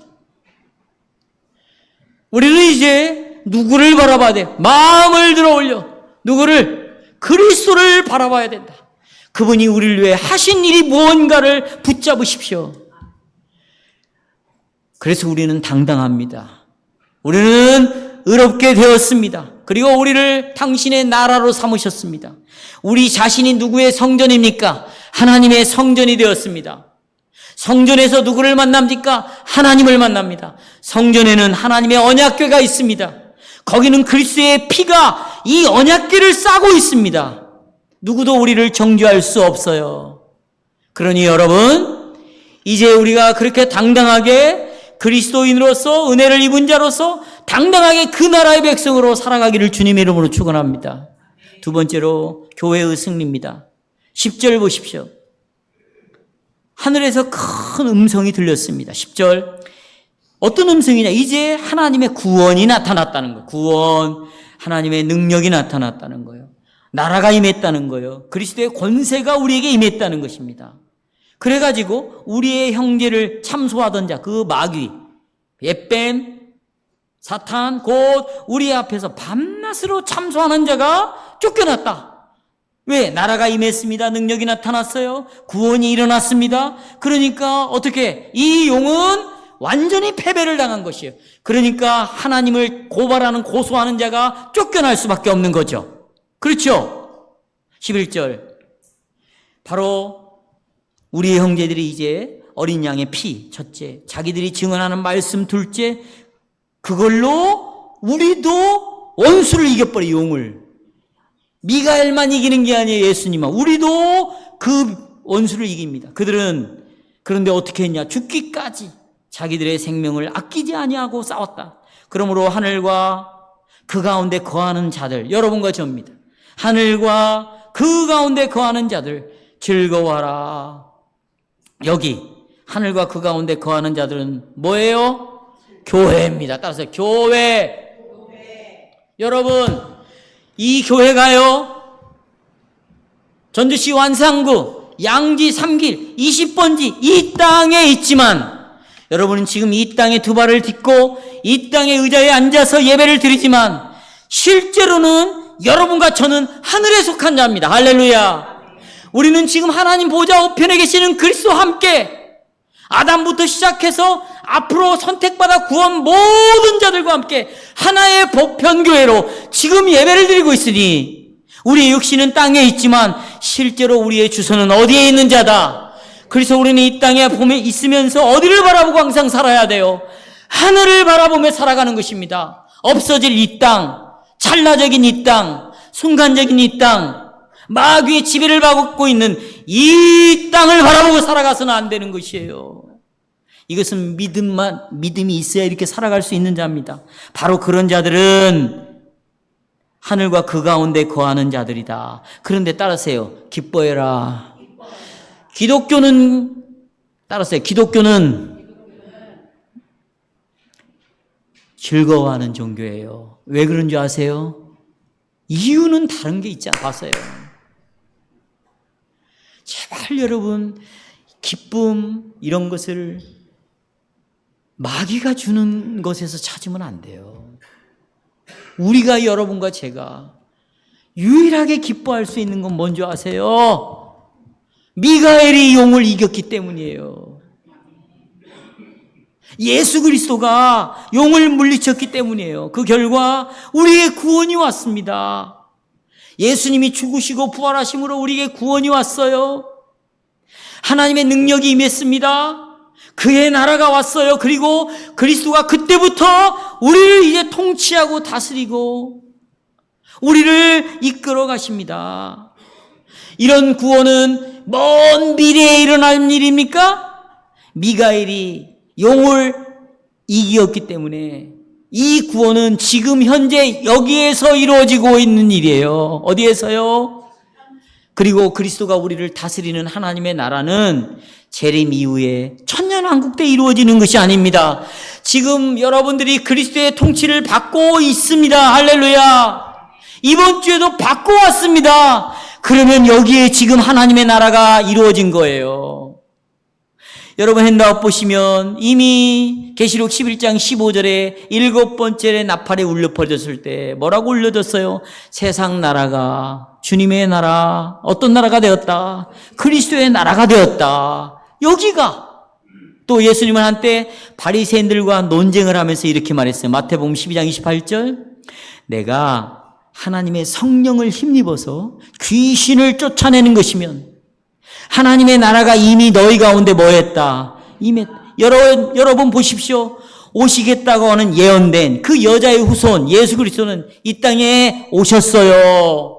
우리는 이제 누구를 바라봐야 돼? 마음을 들어 올려. 누구를? 그리스도를 바라봐야 된다. 그분이 우리를 위해 하신 일이 무언가를 붙잡으십시오. 그래서 우리는 당당합니다. 우리는 의롭게 되었습니다. 그리고 우리를 당신의 나라로 삼으셨습니다. 우리 자신이 누구의 성전입니까? 하나님의 성전이 되었습니다. 성전에서 누구를 만납니까? 하나님을 만납니다. 성전에는 하나님의 언약궤가 있습니다. 거기는 그리스도의 피가 이 언약궤를 싸고 있습니다. 누구도 우리를 정죄할 수 없어요. 그러니 여러분, 이제 우리가 그렇게 당당하게 그리스도인으로서 은혜를 입은 자로서 당당하게 그 나라의 백성으로 살아가기를 주님의 이름으로 축원합니다. 두 번째로 교회의 승리입니다. 10절 보십시오. 하늘에서 큰 음성이 들렸습니다. 10절. 어떤 음성이냐? 이제 하나님의 구원이 나타났다는 거예요. 구원, 하나님의 능력이 나타났다는 거예요. 나라가 임했다는 거예요. 그리스도의 권세가 우리에게 임했다는 것입니다. 그래가지고 우리의 형제를 참소하던 자, 그 마귀, 옛뱀, 사탄, 곧 우리 앞에서 밤낮으로 참소하는 자가 쫓겨났다. 왜? 나라가 임했습니다. 능력이 나타났어요. 구원이 일어났습니다. 그러니까 어떻게? 이 용은 완전히 패배를 당한 것이에요. 그러니까 하나님을 고발하는, 고소하는 자가 쫓겨날 수밖에 없는 거죠. 그렇죠? 11절. 바로 우리의 형제들이 이제 어린 양의 피, 첫째, 자기들이 증언하는 말씀, 둘째, 그걸로 우리도 원수를 이겨버려, 용을. 미가엘만 이기는 게 아니에요, 예수님은. 우리도 그 원수를 이깁니다. 그들은 그런데 어떻게 했냐? 죽기까지 자기들의 생명을 아끼지 아니하고 싸웠다. 그러므로 하늘과 그 가운데 거하는 자들, 여러분과 저입니다. 하늘과 그 가운데 거하는 자들 즐거워하라. 여기 하늘과 그 가운데 거하는 자들은 뭐예요? 교회입니다. 따라서 교회. 여러분, 이 교회가요, 전주시 완산구 양지 3길 20번지 이 땅에 있지만, 여러분은 지금 이 땅에 두 발을 딛고 이 땅의 의자에 앉아서 예배를 드리지만 실제로는 여러분과 저는 하늘에 속한 자입니다. 할렐루야. 우리는 지금 하나님 보좌 우편에 계시는 그리스도와 함께 아담부터 시작해서 앞으로 선택받아 구원 모든 자들과 함께 하나의 보편교회로 지금 예배를 드리고 있으니, 우리의 육신은 땅에 있지만 실제로 우리의 주소는 어디에 있는 자다. 그래서 우리는 이 땅에 봄에 있으면서 어디를 바라보고 항상 살아야 돼요? 하늘을 바라보며 살아가는 것입니다. 없어질 이 땅, 찰나적인 이 땅, 순간적인 이 땅, 마귀의 지배를 받고 있는 이 땅을 바라보고 살아가서는 안 되는 것이에요. 이것은 믿음이 있어야 이렇게 살아갈 수 있는 자입니다. 바로 그런 자들은 하늘과 그 가운데 거하는 자들이다. 그런데 따르세요. 기뻐해라. 기독교는 즐거워하는 종교예요. 왜 그런 줄 아세요? 이유는 다른 게 있지 않았어요. 제발 여러분, 기쁨 이런 것을 마귀가 주는 것에서 찾으면 안 돼요. 우리가, 여러분과 제가 유일하게 기뻐할 수 있는 건 뭔지 아세요? 미가엘이 용을 이겼기 때문이에요. 예수 그리스도가 용을 물리쳤기 때문이에요. 그 결과 우리의 구원이 왔습니다. 예수님이 죽으시고 부활하심으로 우리에게 구원이 왔어요. 하나님의 능력이 임했습니다. 그의 나라가 왔어요. 그리고 그리스도가 그때부터 우리를 이제 통치하고 다스리고 우리를 이끌어 가십니다. 이런 구원은 먼 미래에 일어날 일입니까? 미가엘이 용을 이겼기 때문에 이 구원은 지금 현재 여기에서 이루어지고 있는 일이에요. 어디에서요? 그리고 그리스도가 우리를 다스리는 하나님의 나라는 재림 이후에 천년왕국 때 이루어지는 것이 아닙니다. 지금 여러분들이 그리스도의 통치를 받고 있습니다. 할렐루야. 이번 주에도 받고 왔습니다. 그러면 여기에 지금 하나님의 나라가 이루어진 거예요. 여러분 핸드아웃 보시면 이미 계시록 11장 15절에 7번째 나팔에 울려 퍼졌을 때 뭐라고 울려졌어요? 세상 나라가 주님의 나라, 어떤 나라가 되었다? 그리스도의 나라가 되었다. 여기가 또 예수님은 한때 바리새인들과 논쟁을 하면서 이렇게 말했어요. 마태복음 12장 28절, 내가 하나님의 성령을 힘입어서 귀신을 쫓아내는 것이면 하나님의 나라가 이미 너희 가운데 뭐했다? 여러분 보십시오. 오시겠다고 하는 예언된 그 여자의 후손 예수 그리스도는 이 땅에 오셨어요.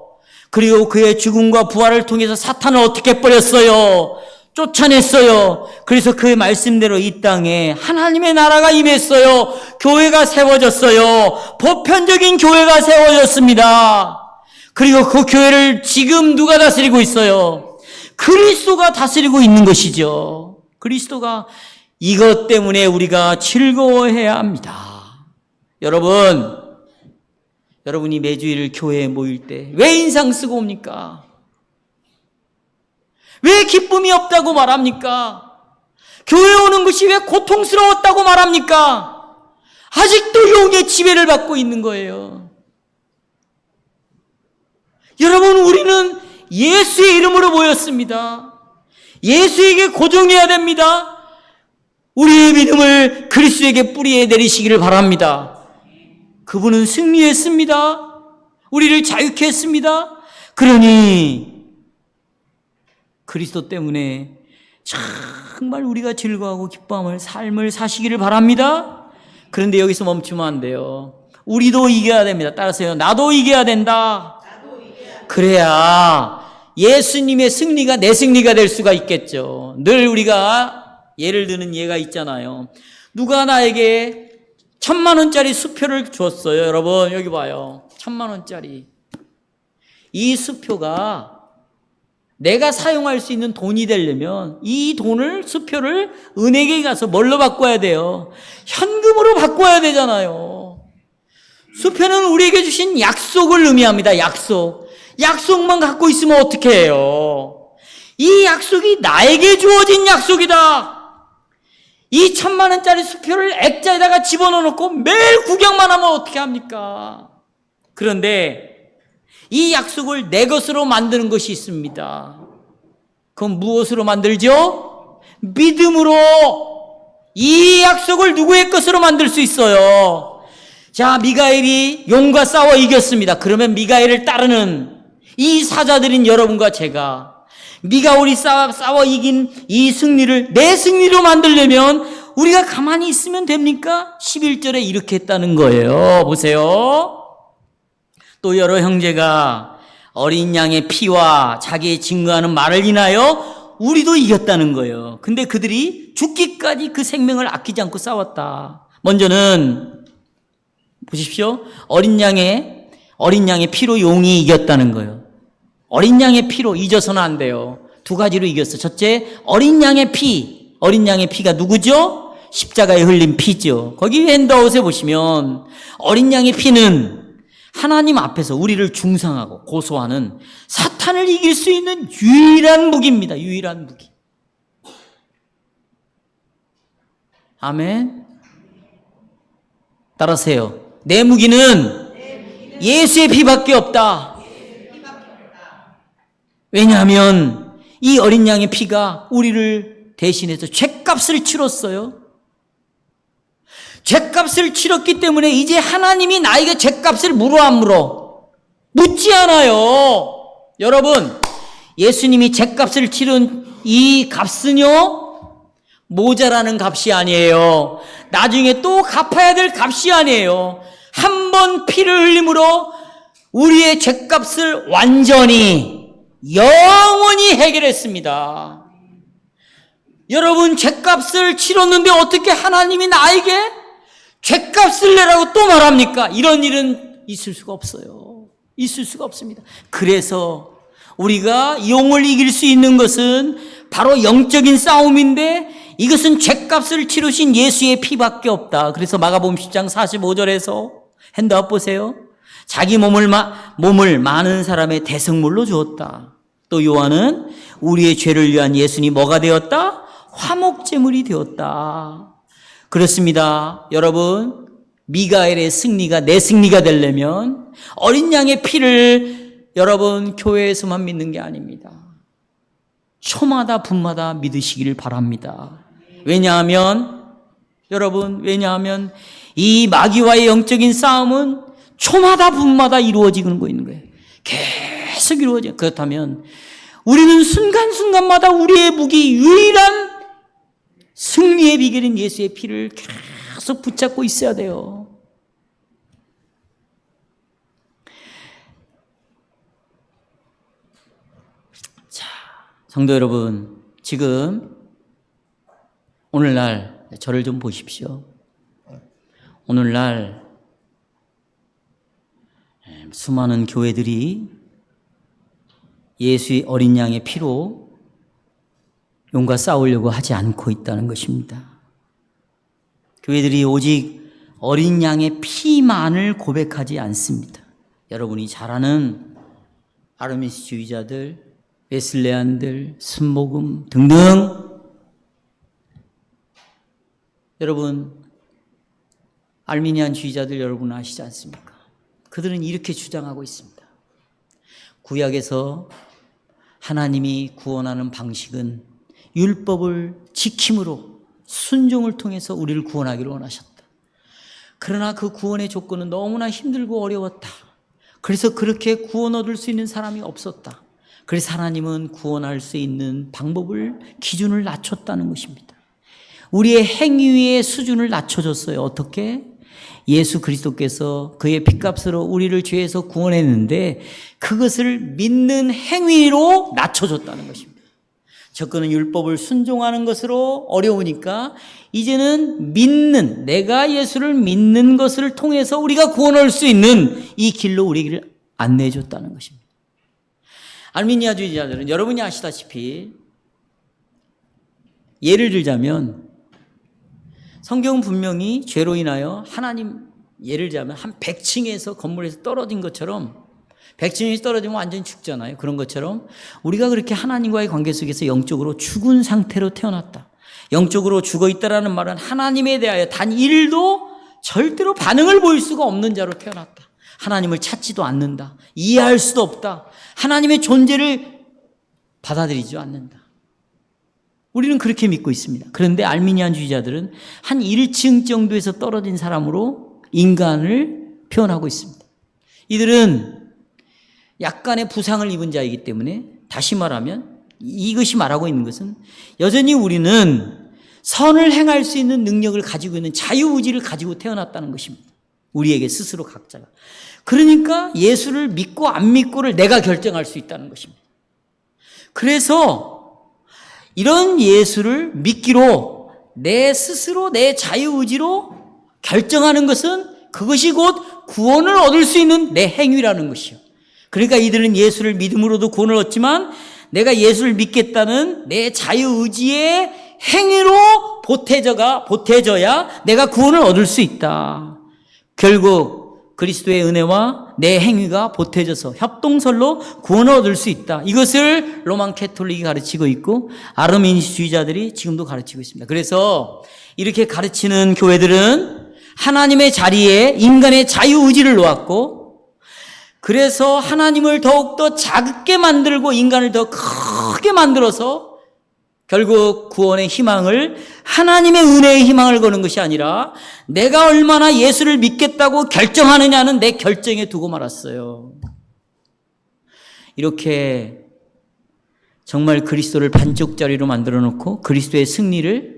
그리고 그의 죽음과 부활을 통해서 사탄을 어떻게 버렸어요? 쫓아냈어요. 그래서 그 말씀대로 이 땅에 하나님의 나라가 임했어요. 교회가 세워졌어요. 보편적인 교회가 세워졌습니다. 그리고 그 교회를 지금 누가 다스리고 있어요? 그리스도가 다스리고 있는 것이죠. 그리스도가 이것 때문에 우리가 즐거워해야 합니다. 여러분이 매주일 교회에 모일 때 왜 인상 쓰고 옵니까? 왜 기쁨이 없다고 말합니까? 교회 오는 것이 왜 고통스러웠다고 말합니까? 아직도 용의 지배를 받고 있는 거예요. 여러분, 우리는 예수의 이름으로 모였습니다. 예수에게 고정해야 됩니다. 우리의 믿음을 그리스도에게 뿌리에 내리시기를 바랍니다. 그분은 승리했습니다. 우리를 자유케 했습니다. 그러니 그리스도 때문에 정말 우리가 즐거워하고 기뻐하는 삶을 사시기를 바랍니다. 그런데 여기서 멈추면 안 돼요. 우리도 이겨야 됩니다. 따라서요. 나도 이겨야 된다. 그래야 예수님의 승리가 내 승리가 될 수가 있겠죠. 늘 우리가 예를 드는 예가 있잖아요. 누가 나에게 1,000,000원짜리 수표를 줬어요. 여러분 여기 봐요. 1,000,000원짜리. 이 수표가 내가 사용할 수 있는 돈이 되려면 이 수표를 은행에 가서 뭘로 바꿔야 돼요? 현금으로 바꿔야 되잖아요. 수표는 우리에게 주신 약속을 의미합니다. 약속만 갖고 있으면 어떻게 해요? 이 약속이 나에게 주어진 약속이다. 이 1,000,000원짜리 수표를 액자에다가 집어넣고 매일 구경만 하면 어떻게 합니까? 그런데 이 약속을 내 것으로 만드는 것이 있습니다. 그건 무엇으로 만들죠? 믿음으로 이 약속을 누구의 것으로 만들 수 있어요? 자, 미가엘이 용과 싸워 이겼습니다. 그러면 미가엘을 따르는 이 사자들인 여러분과 제가 미가엘이 싸워 이긴 이 승리를 내 승리로 만들려면 우리가 가만히 있으면 됩니까? 11절에 이렇게 했다는 거예요. 보세요. 또 여러 형제가 어린 양의 피와 자기의 증거하는 말을 인하여 우리도 이겼다는 거예요. 근데 그들이 죽기까지 그 생명을 아끼지 않고 싸웠다. 먼저는 보십시오. 어린 양의 피로 용이 이겼다는 거예요. 어린 양의 피로 잊어서는 안 돼요. 두 가지로 이겼어. 첫째, 어린 양의 피. 어린 양의 피가 누구죠? 십자가에 흘린 피죠. 거기 핸드아웃에 보시면 어린 양의 피는 하나님 앞에서 우리를 중상하고 고소하는 사탄을 이길 수 있는 유일한 무기입니다. 유일한 무기. 아멘. 따라하세요. 내 무기는 예수의 피밖에 없다. 왜냐하면 이 어린 양의 피가 우리를 대신해서 죗값을 치렀어요. 죗값을 치렀기 때문에 이제 하나님이 나에게 죗값을 물어 안 물어? 묻지 않아요. 여러분, 예수님이 죗값을 치른 이 값은요, 모자라는 값이 아니에요. 나중에 또 갚아야 될 값이 아니에요. 한 번 피를 흘림으로 우리의 죗값을 완전히 영원히 해결했습니다. 여러분, 죗값을 치렀는데 어떻게 하나님이 나에게 죗값을 내라고 또 말합니까? 이런 일은 있을 수가 없어요. 있을 수가 없습니다. 그래서 우리가 용을 이길 수 있는 것은 바로 영적인 싸움인데 이것은 죗값을 치르신 예수의 피밖에 없다. 그래서 마가복음 10장 45절에서 핸드아웃 보세요. 자기 몸을 많은 사람의 대성물로 주었다. 또 요한은 우리의 죄를 위한 예수님이 뭐가 되었다? 화목제물이 되었다. 그렇습니다. 여러분, 미가엘의 승리가 내 승리가 되려면 어린 양의 피를 여러분 교회에서만 믿는 게 아닙니다. 초마다 분마다 믿으시기를 바랍니다. 왜냐하면 이 마귀와의 영적인 싸움은 초마다 분마다 이루어지는 거예요. 계속 이루어져요. 그렇다면 우리는 순간순간마다 우리의 무기, 유일한 승리의 비결인 예수의 피를 계속 붙잡고 있어야 돼요. 자, 성도 여러분, 지금 오늘날 저를 좀 보십시오. 오늘날 수많은 교회들이 예수의 어린 양의 피로 용과 싸우려고 하지 않고 있다는 것입니다. 교회들이 오직 어린 양의 피만을 고백하지 않습니다. 여러분이 잘 아는 아르미스주의자들, 웨슬레안들, 순복음 등등, 여러분 알미니안주의자들 여러분 아시지 않습니까? 그들은 이렇게 주장하고 있습니다. 구약에서 하나님이 구원하는 방식은 율법을 지킴으로 순종을 통해서 우리를 구원하기를 원하셨다. 그러나 그 구원의 조건은 너무나 힘들고 어려웠다. 그래서 그렇게 구원 얻을 수 있는 사람이 없었다. 그래서 하나님은 구원할 수 있는 방법을, 기준을 낮췄다는 것입니다. 우리의 행위의 수준을 낮춰줬어요. 어떻게? 예수 그리스도께서 그의 핏값으로 우리를 죄에서 구원했는데 그것을 믿는 행위로 낮춰줬다는 것입니다. 접근은 율법을 순종하는 것으로 어려우니까 이제는 내가 예수를 믿는 것을 통해서 우리가 구원할 수 있는 이 길로 우리를 안내해 줬다는 것입니다. 알미니아주의자들은 여러분이 아시다시피, 예를 들자면 성경은 분명히 죄로 인하여 하나님, 예를 들자면 한 100층에서 건물에서 떨어진 것처럼, 100층에서 떨어지면 완전히 죽잖아요. 그런 것처럼 우리가 그렇게 하나님과의 관계 속에서 영적으로 죽은 상태로 태어났다. 영적으로 죽어있다라는 말은 하나님에 대하여 단 1도 절대로 반응을 보일 수가 없는 자로 태어났다. 하나님을 찾지도 않는다. 이해할 수도 없다. 하나님의 존재를 받아들이지 않는다. 우리는 그렇게 믿고 있습니다. 그런데 알미니안주의자들은 한 1층 정도에서 떨어진 사람으로 인간을 표현하고 있습니다. 이들은 약간의 부상을 입은 자이기 때문에, 다시 말하면 이것이 말하고 있는 것은 여전히 우리는 선을 행할 수 있는 능력을 가지고 있는 자유의지를 가지고 태어났다는 것입니다. 우리에게 스스로 각자가. 그러니까 예수를 믿고 안 믿고를 내가 결정할 수 있다는 것입니다. 그래서 이런 예수를 믿기로 내 스스로 내 자유의지로 결정하는 것은 그것이 곧 구원을 얻을 수 있는 내 행위라는 것이요. 그러니까 이들은 예수를 믿음으로도 구원을 얻지만 내가 예수를 믿겠다는 내 자유의지의 행위로 보태져야 내가 구원을 얻을 수 있다. 결국 그리스도의 은혜와 내 행위가 보태져서 협동설로 구원을 얻을 수 있다. 이것을 로만 캐톨릭이 가르치고 있고 아르미니주의자들이 지금도 가르치고 있습니다. 그래서 이렇게 가르치는 교회들은 하나님의 자리에 인간의 자유의지를 놓았고, 그래서 하나님을 더욱더 작게 만들고 인간을 더 크게 만들어서 결국 구원의 희망을, 하나님의 은혜의 희망을 거는 것이 아니라 내가 얼마나 예수를 믿겠다고 결정하느냐는 내 결정에 두고 말았어요. 이렇게 정말 그리스도를 반쪽짜리로 만들어 놓고 그리스도의 승리를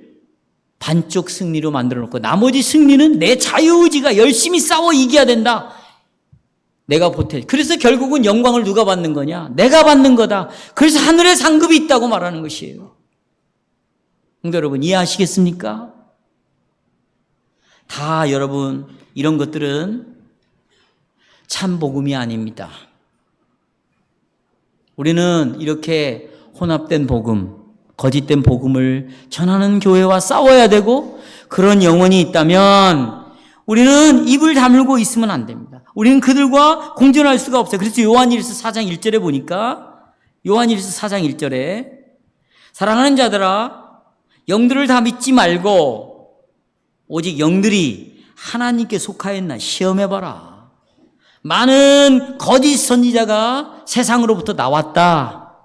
반쪽 승리로 만들어 놓고 나머지 승리는 내 자유의지가 열심히 싸워 이겨야 된다. 내가 보태. 그래서 결국은 영광을 누가 받는 거냐? 내가 받는 거다. 그래서 하늘에 상급이 있다고 말하는 것이에요. 성도 여러분, 이해하시겠습니까? 다 여러분, 이런 것들은 참 복음이 아닙니다. 우리는 이렇게 혼합된 복음, 거짓된 복음을 전하는 교회와 싸워야 되고, 그런 영혼이 있다면 우리는 입을 다물고 있으면 안 됩니다. 우리는 그들과 공존할 수가 없어요. 그래서 요한일서 4장 1절에 보니까, 요한일서 4장 1절에 사랑하는 자들아 영들을 다 믿지 말고 오직 영들이 하나님께 속하였나 시험해봐라. 많은 거짓 선지자가 세상으로부터 나왔다.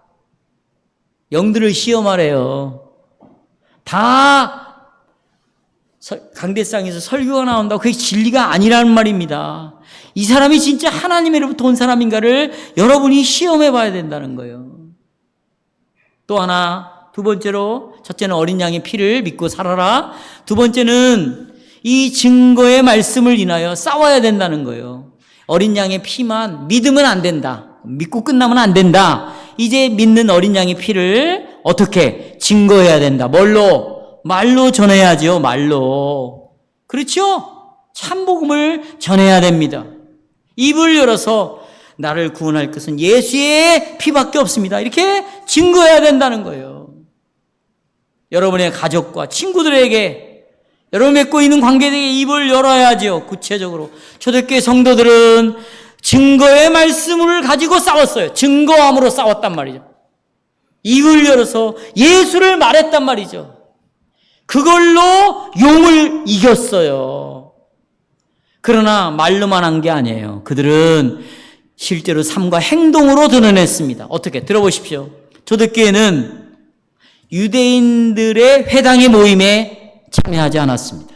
영들을 시험하래요. 다 강대상에서 설교가 나온다고 그게 진리가 아니라는 말입니다. 이 사람이 진짜 하나님으로부터 온 사람인가를 여러분이 시험해 봐야 된다는 거예요. 또 하나, 두 번째로, 첫째는 어린 양의 피를 믿고 살아라. 두 번째는 이 증거의 말씀을 인하여 싸워야 된다는 거예요. 어린 양의 피만 믿으면 안 된다. 믿고 끝나면 안 된다. 이제 믿는 어린 양의 피를 어떻게 증거해야 된다. 뭘로? 말로 전해야죠. 말로. 그렇죠? 참복음을 전해야 됩니다. 입을 열어서 나를 구원할 것은 예수의 피밖에 없습니다. 이렇게 증거해야 된다는 거예요. 여러분의 가족과 친구들에게, 여러분 맺고 있는 관계들에게 입을 열어야죠. 구체적으로. 초대교회 성도들은 증거의 말씀을 가지고 싸웠어요. 증거함으로 싸웠단 말이죠. 입을 열어서 예수를 말했단 말이죠. 그걸로 용을 이겼어요. 그러나 말로만 한 게 아니에요. 그들은 실제로 삶과 행동으로 드러냈습니다. 어떻게? 들어보십시오. 초대교회는 유대인들의 회당의 모임에 참여하지 않았습니다.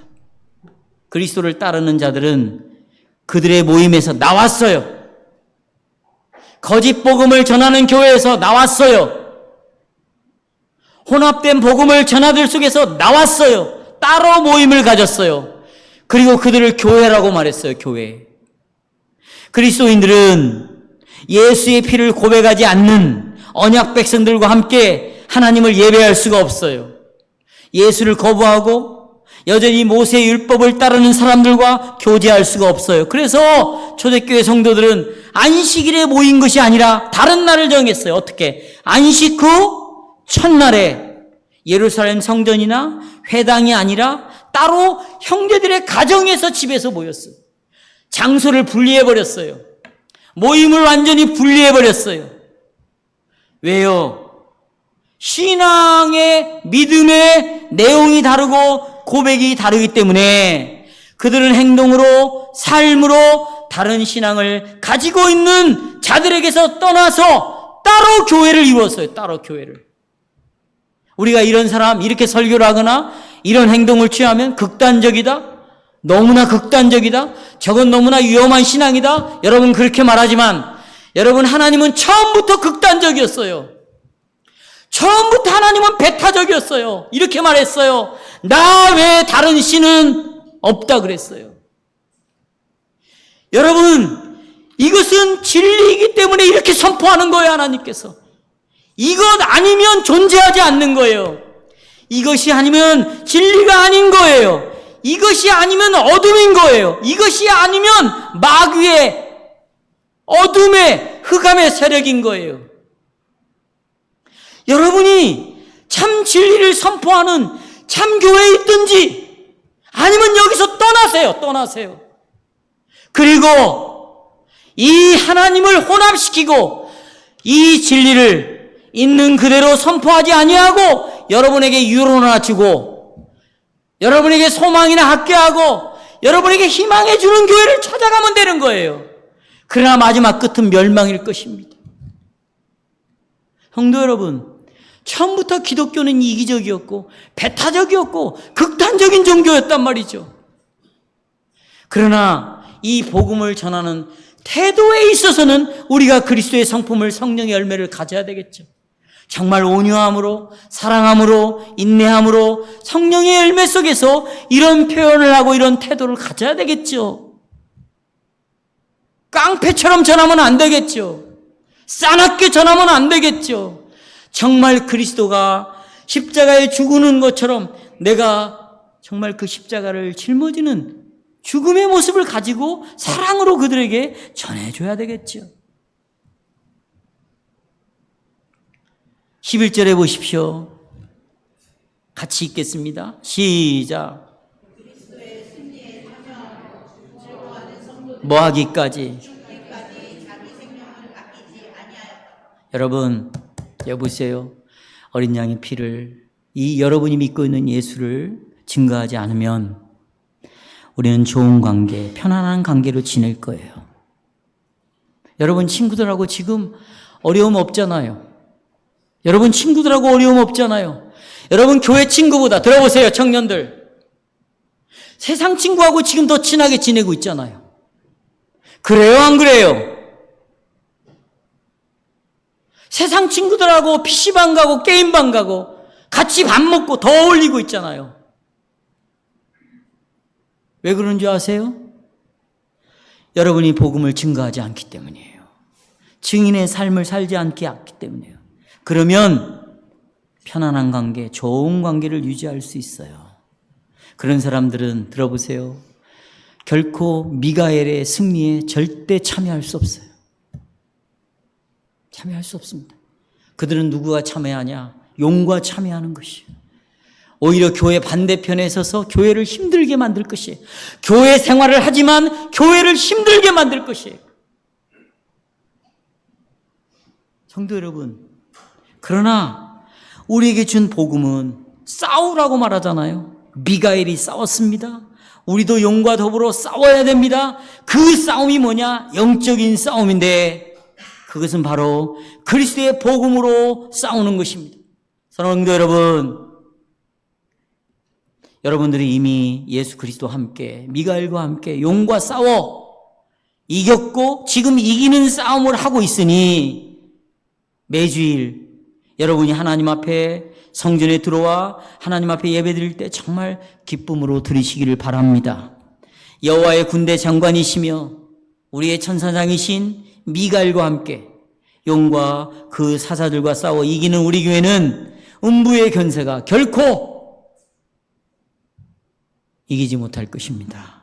그리스도를 따르는 자들은 그들의 모임에서 나왔어요. 거짓 복음을 전하는 교회에서 나왔어요. 혼합된 복음을 전하들 속에서 나왔어요. 따로 모임을 가졌어요. 그리고 그들을 교회라고 말했어요. 교회. 그리스도인들은 예수의 피를 고백하지 않는 언약 백성들과 함께 하나님을 예배할 수가 없어요. 예수를 거부하고 여전히 모세의 율법을 따르는 사람들과 교제할 수가 없어요. 그래서 초대교회 성도들은 안식일에 모인 것이 아니라 다른 날을 정했어요. 어떻게? 안식 후 첫날에 예루살렘 성전이나 회당이 아니라 따로 형제들의 가정에서 집에서 모였어요. 장소를 분리해버렸어요. 모임을 완전히 분리해버렸어요. 왜요? 신앙의 믿음의 내용이 다르고 고백이 다르기 때문에 그들은 행동으로, 삶으로 다른 신앙을 가지고 있는 자들에게서 떠나서 따로 교회를 이루었어요. 따로 교회를. 우리가 이런 사람, 이렇게 설교를 하거나 이런 행동을 취하면 극단적이다, 너무나 극단적이다, 저건 너무나 위험한 신앙이다, 여러분 그렇게 말하지만 여러분, 하나님은 처음부터 극단적이었어요. 처음부터 하나님은 배타적이었어요. 이렇게 말했어요. 나 외에 다른 신은 없다 그랬어요. 여러분, 이것은 진리이기 때문에 이렇게 선포하는 거예요. 하나님께서 이것 아니면 존재하지 않는 거예요. 이것이 아니면 진리가 아닌 거예요. 이것이 아니면 어둠인 거예요. 이것이 아니면 마귀의 어둠의 흑암의 세력인 거예요. 여러분이 참 진리를 선포하는 참 교회에 있든지 아니면 여기서 떠나세요. 그리고 이 하나님을 혼합시키고 이 진리를 있는 그대로 선포하지 아니하고 여러분에게 유로나 주고 여러분에게 소망이나 학교하고 여러분에게 희망해 주는 교회를 찾아가면 되는 거예요. 그러나 마지막 끝은 멸망일 것입니다. 성도 여러분, 처음부터 기독교는 이기적이었고 배타적이었고 극단적인 종교였단 말이죠. 그러나 이 복음을 전하는 태도에 있어서는 우리가 그리스도의 성품을, 성령의 열매를 가져야 되겠죠. 정말 온유함으로, 사랑함으로, 인내함으로 성령의 열매 속에서 이런 표현을 하고 이런 태도를 가져야 되겠죠. 깡패처럼 전하면 안 되겠죠. 싸납게 전하면 안 되겠죠. 정말 그리스도가 십자가에 죽는 것처럼 내가 정말 그 십자가를 짊어지는 죽음의 모습을 가지고 사랑으로 그들에게 전해줘야 되겠죠. 11절에 보십시오. 같이 읽겠습니다. 시작. 뭐하기까지? 여러분, 여보세요. 어린 양의 피를, 이 여러분이 믿고 있는 예수를 증거하지 않으면 우리는 좋은 관계, 편안한 관계로 지낼 거예요. 여러분 친구들하고 지금 어려움 없잖아요. 여러분 친구들하고 어려움 없잖아요. 여러분 교회 친구보다, 들어보세요 청년들, 세상 친구하고 지금 더 친하게 지내고 있잖아요. 그래요 안 그래요? 세상 친구들하고 PC방 가고 게임방 가고 같이 밥 먹고 더 어울리고 있잖아요. 왜 그런 줄 아세요? 여러분이 복음을 증거하지 않기 때문이에요. 증인의 삶을 살지 않기 때문이에요. 그러면 편안한 관계, 좋은 관계를 유지할 수 있어요. 그런 사람들은 들어보세요. 결코 미가엘의 승리에 절대 참여할 수 없어요. 참여할 수 없습니다. 그들은 누구가 참여하냐? 용과 참여하는 것이에요. 오히려 교회 반대편에 서서 교회를 힘들게 만들 것이에요. 교회 생활을 하지만 교회를 힘들게 만들 것이에요. 성도 여러분, 그러나 우리에게 준 복음은 싸우라고 말하잖아요. 미가엘이 싸웠습니다. 우리도 용과 더불어 싸워야 됩니다. 그 싸움이 뭐냐? 영적인 싸움인데 그것은 바로 그리스도의 복음으로 싸우는 것입니다. 사랑하는 성도 여러분, 여러분들이 이미 예수 그리스도와 함께, 미가엘과 함께 용과 싸워 이겼고 지금 이기는 싸움을 하고 있으니 매주일 여러분이 하나님 앞에 성전에 들어와 하나님 앞에 예배드릴 때 정말 기쁨으로 드리시기를 바랍니다. 여호와의 군대 장관이시며 우리의 천사장이신 미가엘과 함께 용과 그 사사들과 싸워 이기는 우리 교회는 음부의 견세가 결코 이기지 못할 것입니다.